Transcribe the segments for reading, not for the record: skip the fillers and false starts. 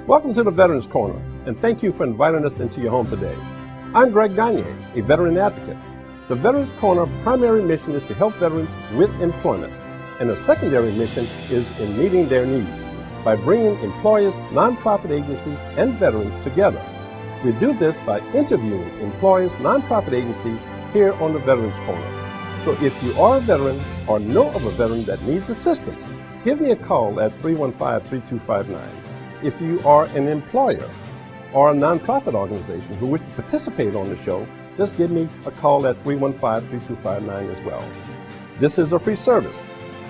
Welcome to the Veterans Corner, and thank you for inviting us into your home today. I'm Greg Gagne, a veteran advocate. The Veterans Corner primary mission is to help veterans with employment, and the secondary mission is in meeting their needs by bringing employers, nonprofit agencies, and veterans together. We do this by interviewing employers, nonprofit agencies here on the Veterans Corner. So if you are a veteran or know of a veteran that needs assistance, give me a call at 315-3259. If you are an employer or a nonprofit organization who wish to participate on the show, just give me a call at 315-3259 as well. This is a free service.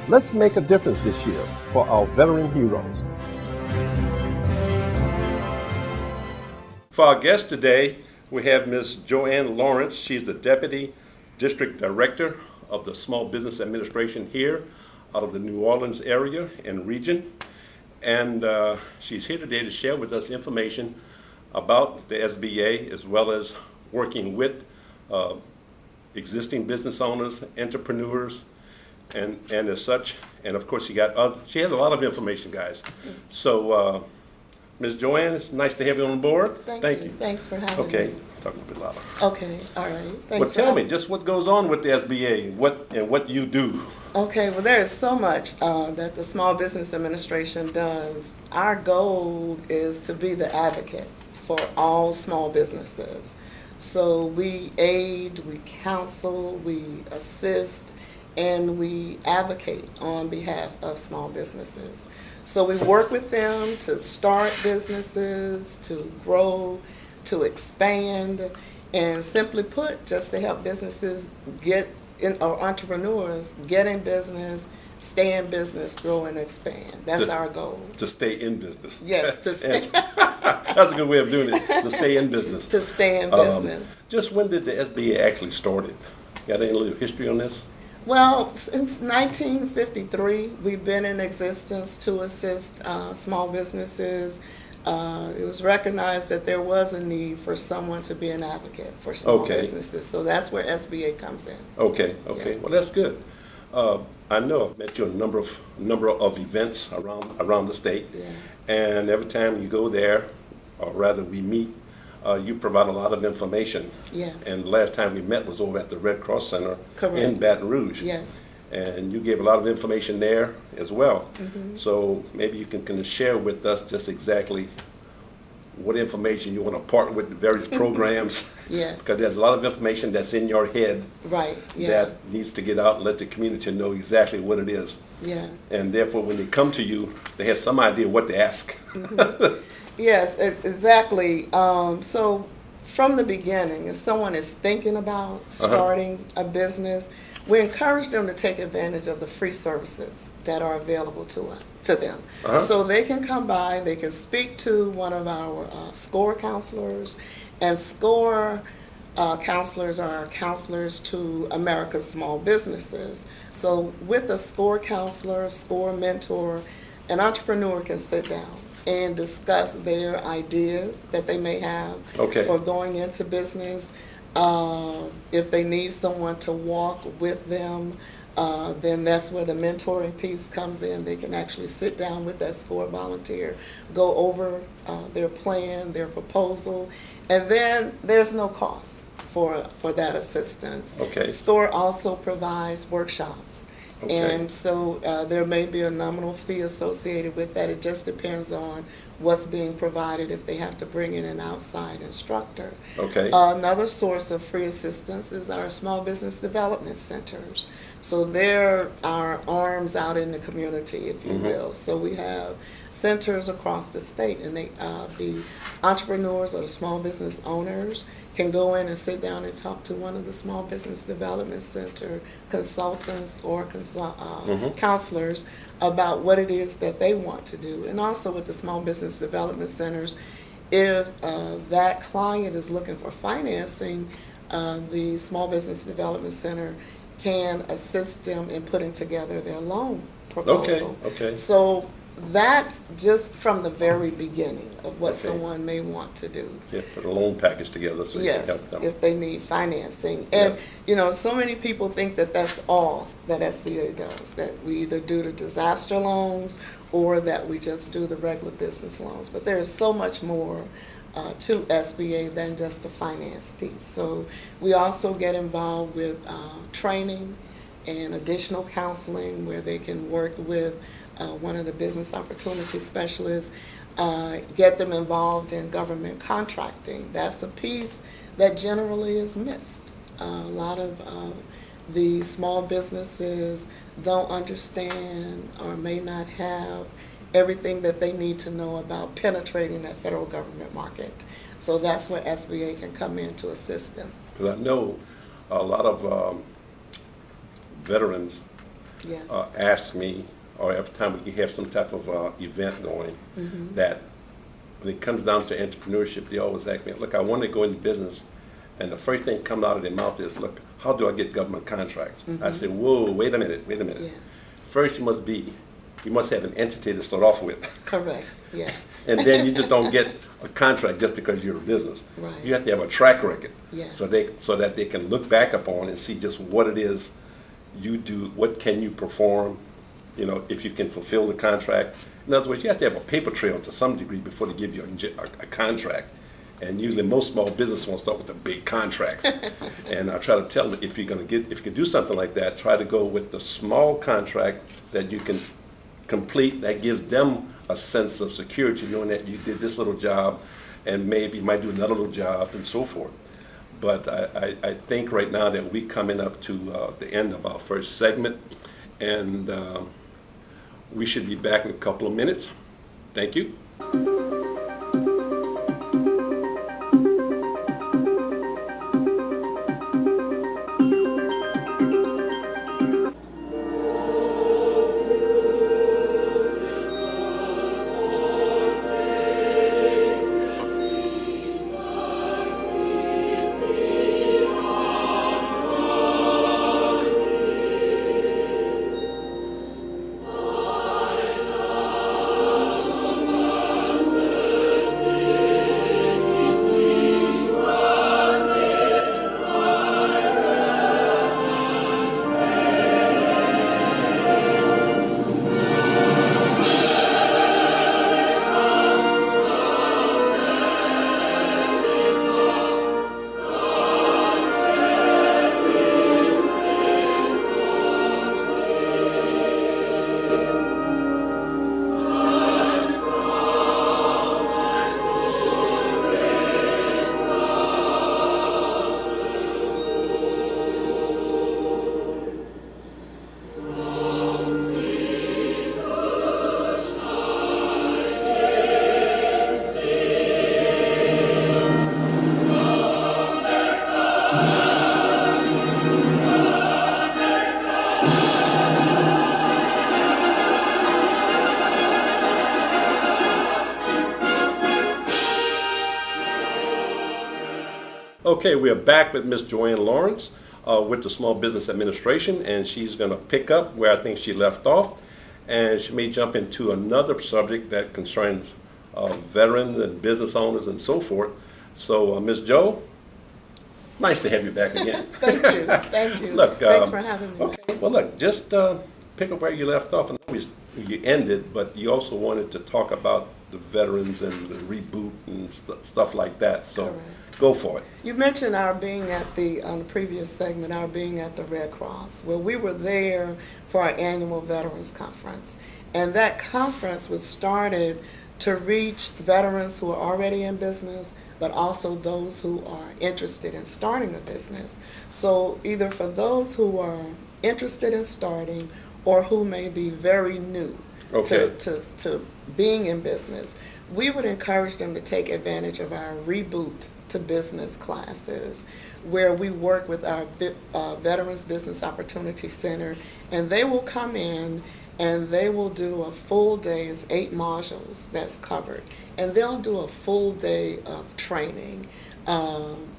Let's make a difference this year for our veteran heroes. For our guest today, we have Ms. Joanne Lawrence. She's the Deputy District Director of the Small Business Administration here out of the New Orleans area and region. And she's here today to share with us information about the SBA as well as working with existing business owners, entrepreneurs, and as such. And of course, she has a lot of information, guys. So, Ms. Joanne, it's nice to have you on board. Thank you. Thanks for having me. Okay, talk a bit louder. Okay, all right. Well, tell me just what goes on with the SBA, what you do. Okay, well, there is so much that the Small Business Administration does. Our goal is to be the advocate for all small businesses. So we aid, we counsel, we assist, and we advocate on behalf of small businesses. So we work with them to start businesses, to grow, to expand, and simply put, just to help businesses or entrepreneurs get in business, stay in business, grow and expand. That's our goal. To stay in business. Yes, to stay. That's a good way of doing it, to stay in business. To stay in business. Just when did the SBA actually started? Got any little history on this? Well, since 1953, we've been in existence to assist small businesses. It was recognized that there was a need for someone to be an advocate for small businesses. So that's where SBA comes in. Okay. Yeah. Well, that's good. I know I've met you at a number of events around the state. Yeah. And every time you go there, or rather we meet, you provide a lot of information. Yes. And the last time we met was over at the Red Cross Center in Baton Rouge. Yes. And you gave a lot of information there as well. Mm-hmm. So maybe you can kind of share with us just exactly what information you want to partner with the various programs. Yes. Because there's a lot of information that's in your head. Right. Yeah. That needs to get out and let the community know exactly what it is. Yes. And therefore, when they come to you, they have some idea what to ask. Mm-hmm. Yes, exactly. So from the beginning, if someone is thinking about starting a business, we encourage them to take advantage of the free services that are available to them. So they can come by, they can speak to one of our SCORE counselors, and SCORE counselors are counselors to America's small businesses. So with a SCORE counselor, SCORE mentor, an entrepreneur can sit down and discuss their ideas that they may have for going into business. If they need someone to walk with them, then that's where the mentoring piece comes in. They can actually sit down with that SCORE volunteer, go over their plan, their proposal, and then there's no cost for that assistance. SCORE also provides workshops. And so there may be a nominal fee associated with that. It just depends on what's being provided if they have to bring in an outside instructor. Another source of free assistance is our small business development centers. So they're our arms out in the community, if you will. So we have centers across the state, and the entrepreneurs or the small business owners can go in and sit down and talk to one of the small business development center consultants or counselors about what it is that they want to do. And also with the small business development centers, if that client is looking for financing, the small business development center can assist them in putting together their loan proposal. So that's just from the very beginning of what Okay. someone may want to do. Yeah, put a loan package together so you can Yes, help them. if they need financing. And, Yes. so many people think that that's all that SBA does, that we either do the disaster loans or that we just do the regular business loans. But there's so much more to SBA than just the finance piece. So we also get involved with training and additional counseling where they can work with one of the business opportunity specialists, get them involved in government contracting. That's a piece that generally is missed. A lot of the small businesses don't understand or may not have everything that they need to know about penetrating that federal government market. So that's where SBA can come in to assist them. Because I know a lot of veterans Yes. ask me, or every time we have some type of event going, that when it comes down to entrepreneurship, they always ask me, look, I want to go into business, and the first thing comes out of their mouth is, look, how do I get government contracts? I say, whoa, wait a minute. Yes. First you must have an entity to start off with. Correct. Yeah. And then you just don't get a contract just because you're a business. Right. You have to have a track record. Yes. So that they can look back upon and see just what it is you do, what can you perform, if you can fulfill the contract. In other words, you have to have a paper trail to some degree before they give you a contract. And usually most small business won't start with the big contracts. And I try to tell them, if you can do something like that, try to go with the small contract that you can complete, that gives them a sense of security, knowing that you did this little job and maybe you might do another little job and so forth. But I think right now that we're coming up to the end of our first segment, and we should be back in a couple of minutes. Thank you. Okay, we are back with Ms. Joanne Lawrence with the Small Business Administration, and she's going to pick up where I think she left off, and she may jump into another subject that concerns veterans and business owners and so forth. So, Ms. Joe, nice to have you back again. Thank you. Look, thanks for having me. Okay, well, look, just pick up where you left off. I know you ended, but you also wanted to talk about the veterans and the reboot and stuff like that. So. Correct. Go for it. You mentioned our being at on the previous segment, our being at the Red Cross. Well, we were there for our annual Veterans Conference. And that conference was started to reach veterans who are already in business, but also those who are interested in starting a business. So either for those who are interested in starting or who may be very new to being in business, we would encourage them to take advantage of our Reboot to Business classes, where we work with our Veterans Business Opportunity Center, and they will come in and they will do a full day. It's 8 modules that's covered, and they'll do a full day of training,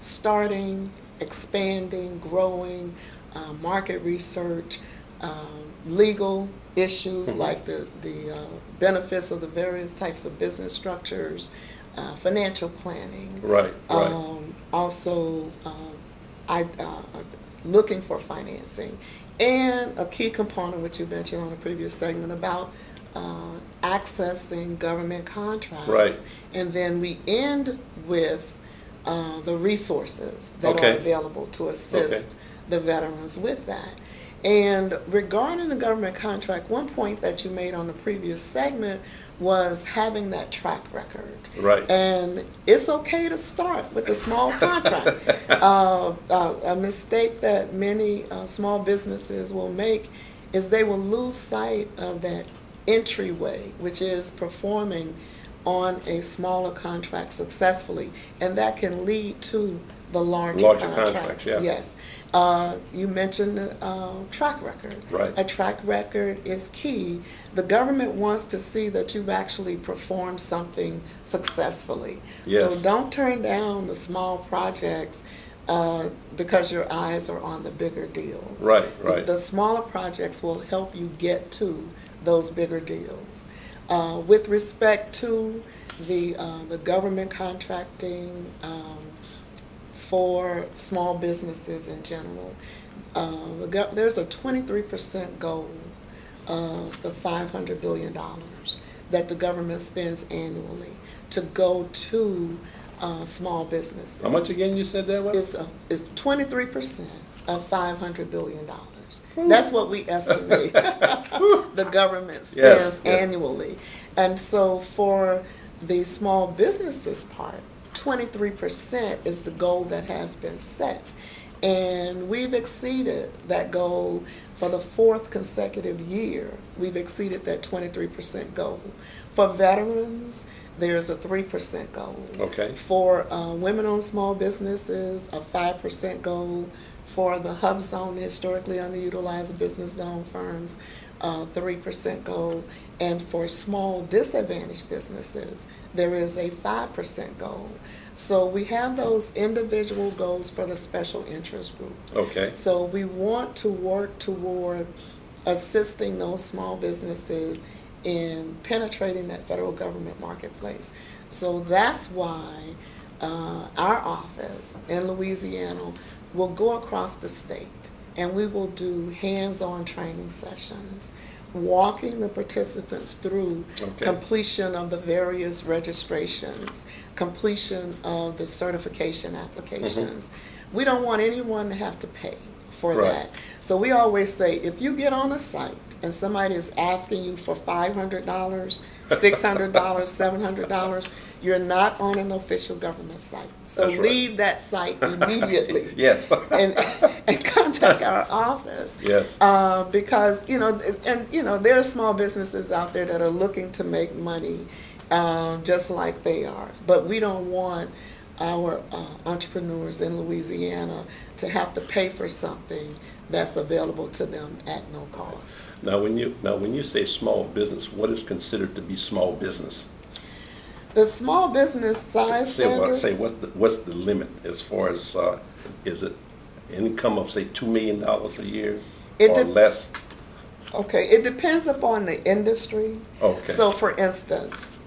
starting, expanding, growing, market research, legal issues like the benefits of the various types of business structures, financial planning. Right. Also, looking for financing. And a key component, which you mentioned on a previous segment, about accessing government contracts. Right. And then we end with the resources that are available to assist the veterans with that. And regarding the government contract, one point that you made on the previous segment was having that track record. Right. And it's okay to start with a small contract. A mistake that many small businesses will make is they will lose sight of that entryway, which is performing on a smaller contract successfully, and that can lead to the larger contracts. Yeah. Yes. You mentioned track record. Right. A track record is key. The government wants to see that you've actually performed something successfully. Yes. So don't turn down the small projects because your eyes are on the bigger deals. Right, right. The smaller projects will help you get to those bigger deals. With respect to the government contracting for small businesses in general, there's a 23% goal of the $500 billion that the government spends annually to go to small businesses. How much again you said that was? It's 23% of $500 billion. That's what we estimate the government spends annually. And so for the small businesses part, 23% is the goal that has been set. And we've exceeded that goal for the 4th consecutive year. We've exceeded that 23% goal. For veterans, there's a 3% goal. Okay. For women-owned small businesses, a 5% goal. For the hub zone, historically underutilized business zone firms, 3% goal. And for small disadvantaged businesses, there is a 5% goal. So we have those individual goals for the special interest groups. Okay. So we want to work toward assisting those small businesses in penetrating that federal government marketplace. So that's why our office in Louisiana will go across the state and we will do hands-on training sessions, walking the participants through completion of the various registrations, completion of the certification applications. We don't want anyone to have to pay for that. So we always say, if you get on a site and somebody is asking you for $500, $600, $700, you're not on an official government site. So leave that site immediately. Yes. and contact our office. Yes. Because, there are small businesses out there that are looking to make money just like they are. But we don't want our entrepreneurs in Louisiana to have to pay for something that's available to them at no cost. Now, when you say small business, what is considered to be small business? The small business size standards. What's the limit as far as is it income of say $2 million a year or less? Okay, it depends upon the industry. Okay. So, for instance,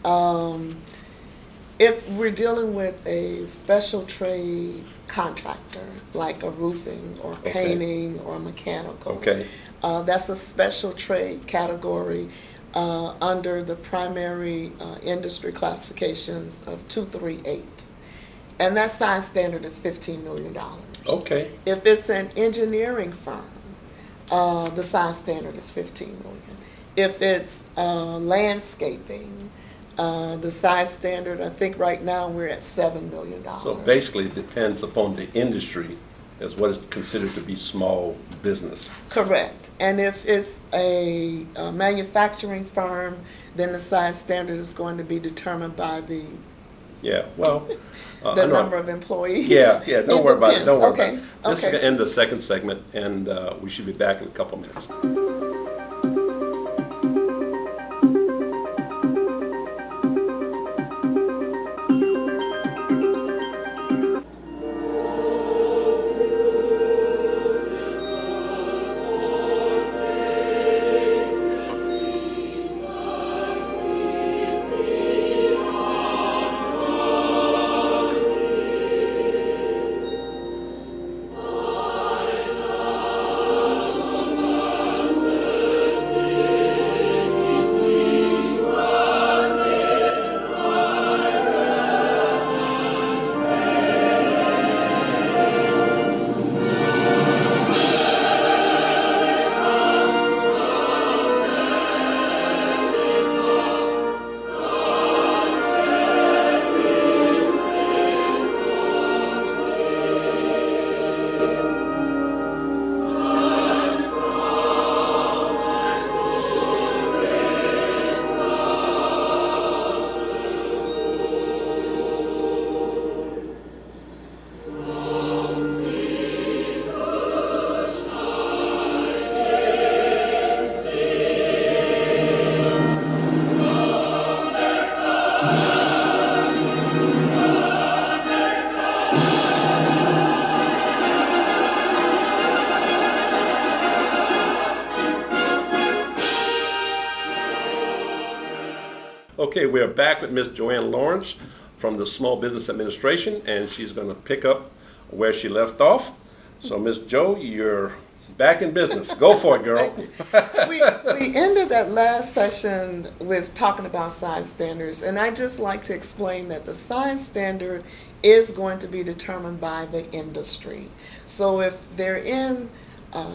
if we're dealing with a special trade contractor, like a roofing or painting or mechanical, that's a special trade category under the primary industry classifications of 238. And that size standard is $15 million. Okay. If it's an engineering firm, the size standard is $15 million. If it's landscaping, the size standard, I think right now we're at $7 million. So basically it depends upon the industry as what is considered to be small business. Correct. And if it's a manufacturing firm, then the size standard is going to be determined by the the number of employees. Yeah, don't worry about it. Don't worry about it. This is going to end the second segment, and we should be back in a couple minutes. Okay, we're back with Miss Joanne Lawrence from the Small Business Administration, and she's going to pick up where she left off. So, Miss Joe, you're back in business. Go for it, girl. We ended that last session with talking about size standards, and I just like to explain that the size standard is going to be determined by the industry. So if they're in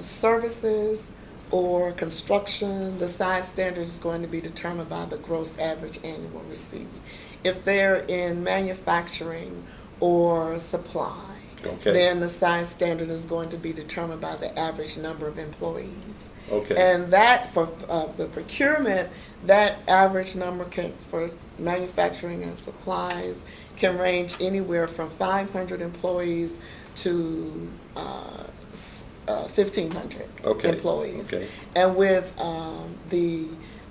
services or construction, the size standard is going to be determined by the gross average annual receipts. If they're in manufacturing or supply, then the size standard is going to be determined by the average number of employees. And that for the procurement, that average number for manufacturing and supplies can range anywhere from 500 employees to 1,500 employees. And with the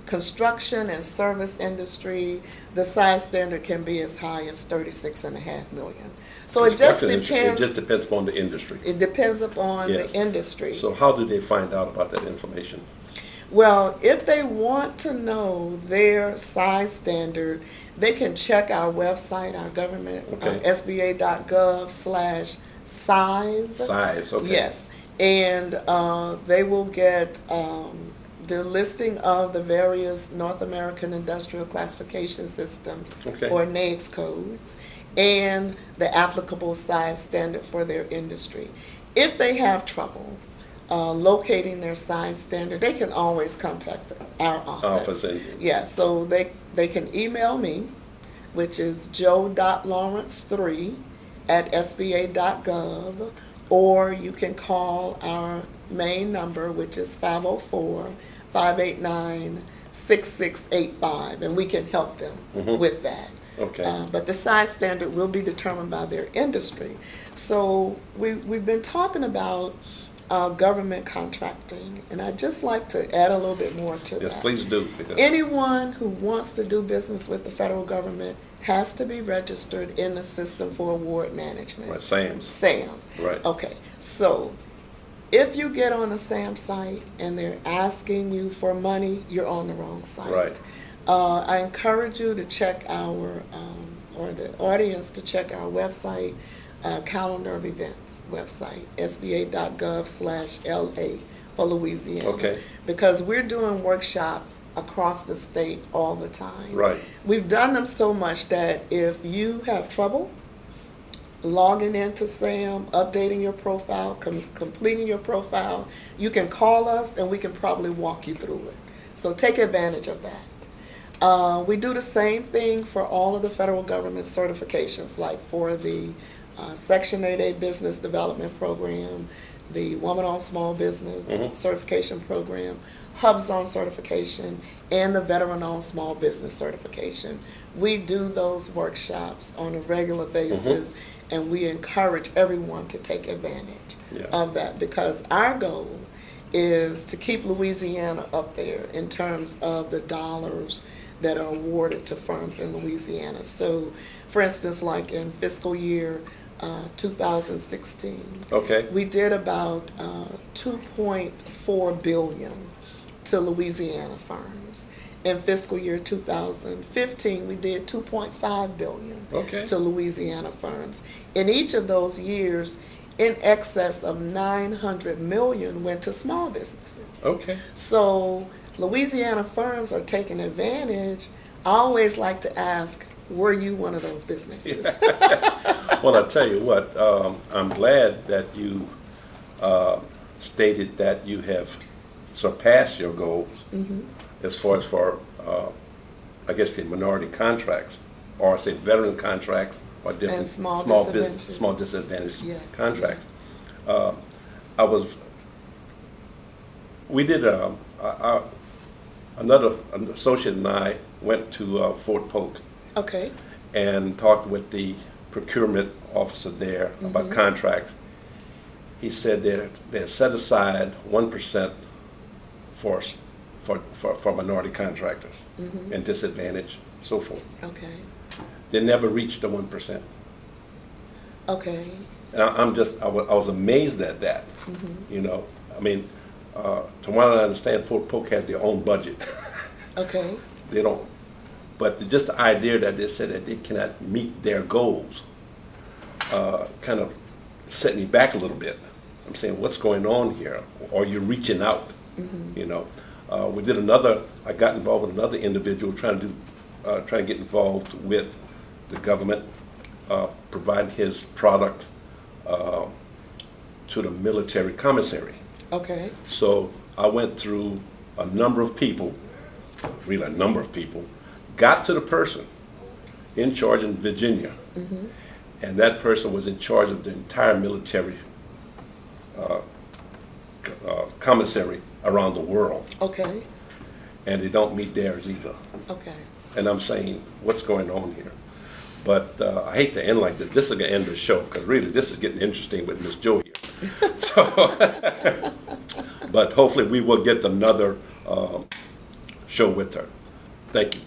construction and service industry, the size standard can be as high as 36.5 million. So it just depends. It just depends upon the industry. It depends upon the industry. So how do they find out about that information? Well, if they want to know their size standard, they can check our website, our government, SBA.gov/size. Size, okay. Yes, and they will get the listing of the various North American Industrial Classification System, or NAICS codes, and the applicable size standard for their industry. If they have trouble locating their size standard, they can always contact our office. So they can email me, which is joe.lawrence3@sba.gov, or you can call our main number, which is 504-589-6685, and we can help them with that. But the size standard will be determined by their industry. So we've been talking about government contracting, and I'd just like to add a little bit more to that. Yes, please do. Anyone who wants to do business with the federal government has to be registered in the System for Award Management. Right, SAMS. SAM. Right. Okay, so if you get on a SAM site and they're asking you for money, you're on the wrong site. Right. I encourage you to check or the audience to check our website, calendar of events website, sba.gov/LA for Louisiana. Because we're doing workshops across the state all the time. Right. We've done them so much that if you have trouble logging into SAM, updating your profile, completing your profile, you can call us and we can probably walk you through it. So take advantage of that. We do the same thing for all of the federal government certifications, like for the Section 8A Business Development Program, the Woman-Owned Small Business Certification Program, HubZone Certification, and the Veteran-Owned Small Business Certification. We do those workshops on a regular basis, and we encourage everyone to take advantage of that, because our goal is to keep Louisiana up there in terms of the dollars that are awarded to firms in Louisiana. So, for instance, like in fiscal year 2016, we did about $2.4 billion to Louisiana firms. In fiscal year 2015, we did $2.5 billion to Louisiana firms. In each of those years, in excess of $900 million went to small businesses. So Louisiana firms are taking advantage. I always like to ask, were you one of those businesses? Well, I'll tell you what, I'm glad that you stated that you have surpassed your goals as far as for, I guess, the minority contracts, or say veteran contracts, or different and small disadvantaged contracts. We did another associate and I went to Fort Polk. And talked with the procurement officer there about contracts. He said they set aside 1% for minority contractors and disadvantaged, so forth. They never reached the 1%. And I was amazed at that. You know, I mean, to what I understand, Fort Polk has their own budget. They don't. But just the idea that they said that they cannot meet their goals kind of set me back a little bit. I'm saying, what's going on here? Or you're reaching out, you know. I got involved with another individual trying to get involved with the government, providing his product to the military commissary. Okay. So I went through a number of people, got to the person in charge in Virginia, and that person was in charge of the entire military commissary around the world. Okay. And they don't meet theirs either. Okay. And I'm saying, what's going on here? But I hate to end like this. This is going to end the show, because really this is getting interesting with Miss Jo here. So, but hopefully we will get another show with her. Thank you.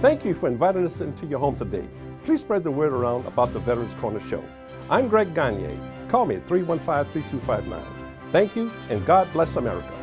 Thank you for inviting us into your home today. Please spread the word around about the Veterans Corner Show. I'm Greg Gagne. Call me at 315-3259. Thank you, and God bless America.